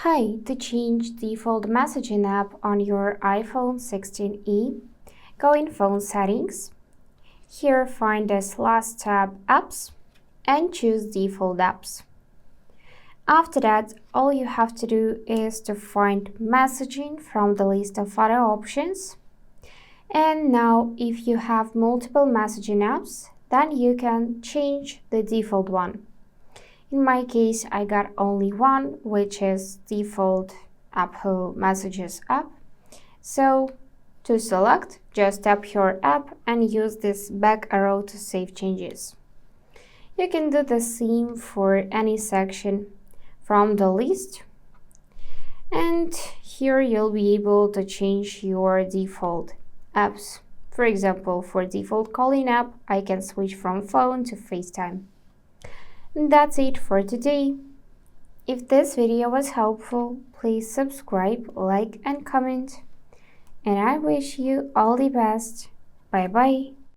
Hi, to change default messaging app on your iPhone 16e, go in Phone Settings. Here find this last tab Apps and choose Default Apps. After that, all you have to do is to find Messaging from the list of other options. And now if you have multiple messaging apps, then you can change the default one. In my case, I got only one, which is default Apple Messages app. So to select, just tap your app and use this back arrow to save changes. You can do the same for any section from the list. And here you'll be able to change your default apps. For example, for default calling app, I can switch from phone to FaceTime. That's it for today. If this video was helpful, please subscribe, like and comment. And I wish you all the best. Bye bye.